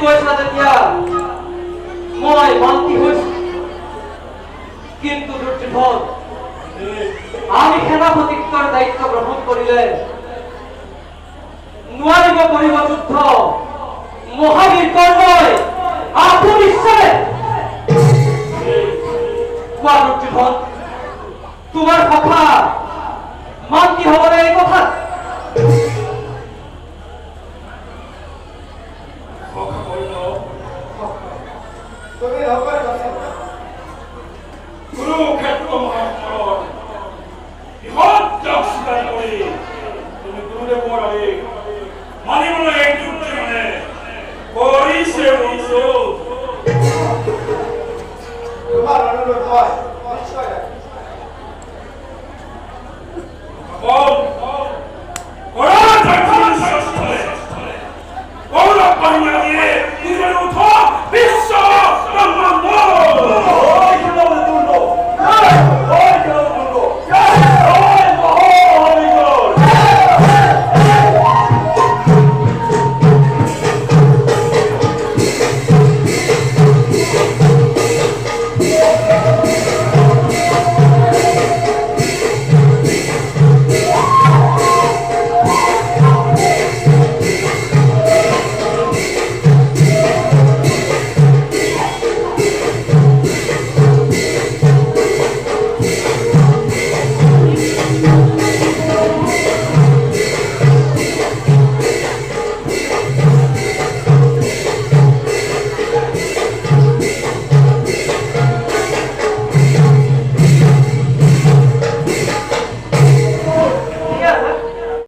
কৈছা যেতিয়া মই মান্তি হৈছো, কিন্তু দুৰ্যোধন আমি সেনাপতিত্বৰ দায়িত্ব গ্ৰহণ কৰিলে নোৱাৰিব কৰিব যুদ্ধ। মহাবীৰ কৰ্ণই আত্মবিশ্বাসে কোৱা দুৰ্যোধন, তোমাৰ সখা মান্তি হবনে এই কথাত? কুৰুক্ষেত্ৰ মহাসমৰত